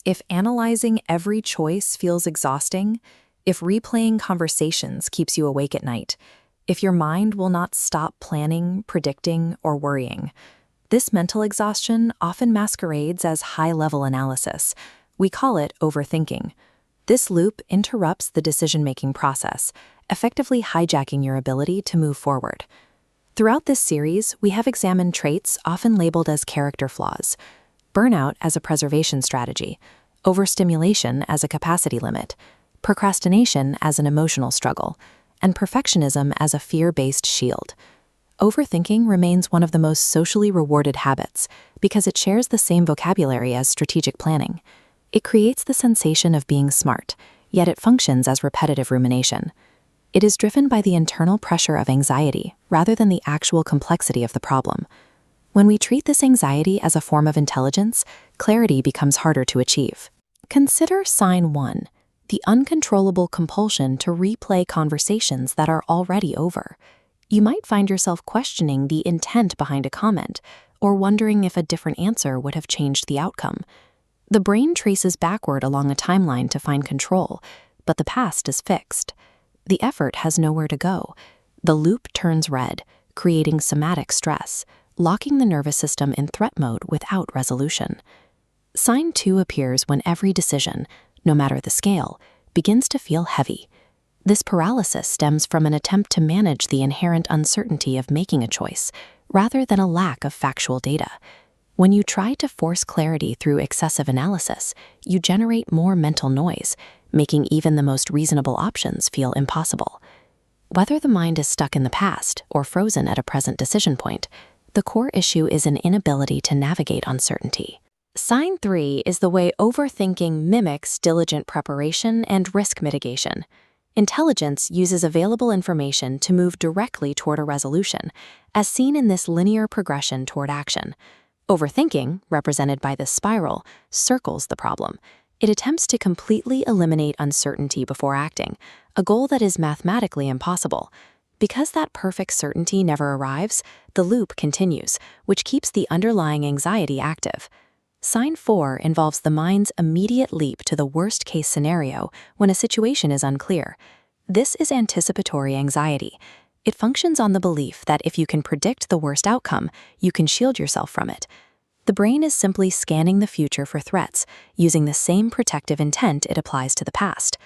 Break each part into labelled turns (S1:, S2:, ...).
S1: If analyzing every choice feels exhausting, if replaying conversations keeps you awake at night, if your mind will not stop planning, predicting, or worrying, this mental exhaustion often masquerades as high-level analysis. We call it overthinking. This loop interrupts the decision-making process, effectively hijacking your ability to move forward. Throughout this series, we have examined traits often labeled as character flaws: burnout as a preservation strategy, overstimulation as a capacity limit, procrastination as an emotional struggle, and perfectionism as a fear-based shield. Overthinking remains one of the most socially rewarded habits because it shares the same vocabulary as strategic planning. It creates the sensation of being smart, yet it functions as repetitive rumination. It is driven by the internal pressure of anxiety rather than the actual complexity of the problem. When we treat this anxiety as a form of intelligence, clarity becomes harder to achieve. Consider sign 1, the uncontrollable compulsion to replay conversations that are already over. You might find yourself questioning the intent behind a comment or wondering if a different answer would have changed the outcome. The brain traces backward along a timeline to find control, but the past is fixed. The effort has nowhere to go. The loop turns red, creating somatic stress, locking the nervous system in threat mode without resolution. Sign 2 appears when every decision, no matter the scale, begins to feel heavy. This paralysis stems from an attempt to manage the inherent uncertainty of making a choice, rather than a lack of factual data. When you try to force clarity through excessive analysis, you generate more mental noise, making even the most reasonable options feel impossible. Whether the mind is stuck in the past or frozen at a present decision point, the core issue is an inability to navigate uncertainty. Sign 3 is the way overthinking mimics diligent preparation and risk mitigation. Intelligence uses available information to move directly toward a resolution, as seen in this linear progression toward action. Overthinking, represented by this spiral, circles the problem. It attempts to completely eliminate uncertainty before acting, a goal that is mathematically impossible. Because that perfect certainty never arrives, the loop continues, which keeps the underlying anxiety active. Sign 4 involves the mind's immediate leap to the worst-case scenario when a situation is unclear. This is anticipatory anxiety. It functions on the belief that if you can predict the worst outcome, you can shield yourself from it. The brain is simply scanning the future for threats, using the same protective intent it applies to the past.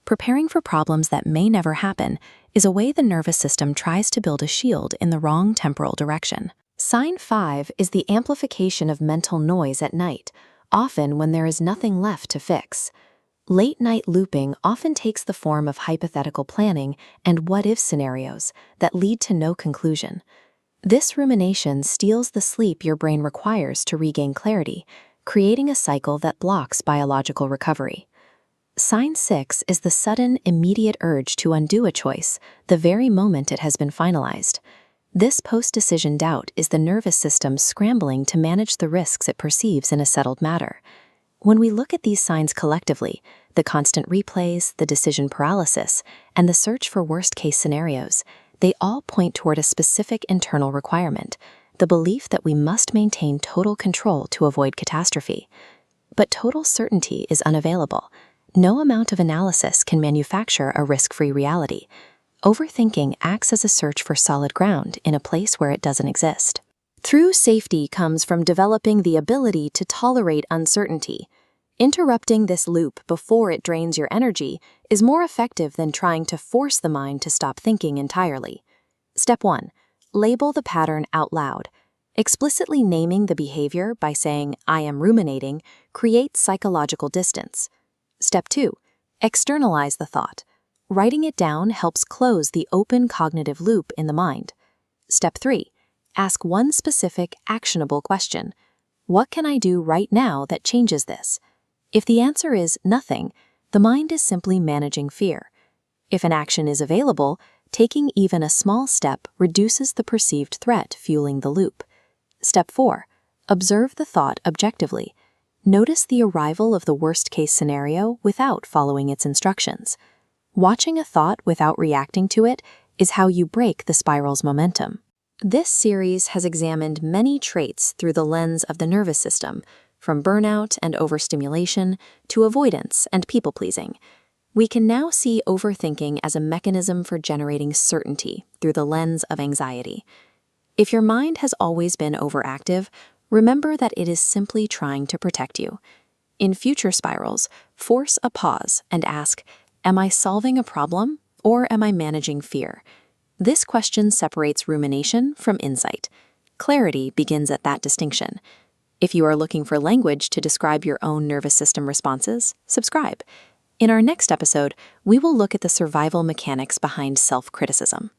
S1: Preparing for problems that may never happen is a way the nervous system tries to build a shield in the wrong temporal direction. Sign 5 is the amplification of mental noise at night, often when there is nothing left to fix. Late-night looping often takes the form of hypothetical planning and what-if scenarios that lead to no conclusion. This rumination steals the sleep your brain requires to regain clarity, creating a cycle that blocks biological recovery. Sign 6 is the sudden, immediate urge to undo a choice the very moment it has been finalized. This post-decision doubt is the nervous system scrambling to manage the risks it perceives in a settled matter. When we look at these signs collectively, the constant replays, the decision paralysis, and the search for worst-case scenarios, they all point toward a specific internal requirement, the belief that we must maintain total control to avoid catastrophe. But total certainty is unavailable. No amount of analysis can manufacture a risk-free reality. Overthinking acts as a search for solid ground in a place where it doesn't exist. True safety comes from developing the ability to tolerate uncertainty. Interrupting this loop before it drains your energy is more effective than trying to force the mind to stop thinking entirely. Step 1. Label the pattern out loud. Explicitly naming the behavior by saying, "I am ruminating," creates psychological distance. Step 2. Externalize the thought. Writing it down helps close the open cognitive loop in the mind. Step 3. Ask one specific, actionable question. What can I do right now that changes this? If the answer is nothing, the mind is simply managing fear. If an action is available, taking even a small step reduces the perceived threat fueling the loop. Step 4. Observe the thought objectively. Notice the arrival of the worst-case scenario without following its instructions. Watching a thought without reacting to it is how you break the spiral's momentum. This series has examined many traits through the lens of the nervous system, from burnout and overstimulation to avoidance and people-pleasing. We can now see overthinking as a mechanism for generating certainty through the lens of anxiety. If your mind has always been overactive, remember that it is simply trying to protect you. In future spirals, force a pause and ask, am I solving a problem or am I managing fear? This question separates rumination from insight. Clarity begins at that distinction. If you are looking for language to describe your own nervous system responses, subscribe. In our next episode, we will look at the survival mechanics behind self-criticism.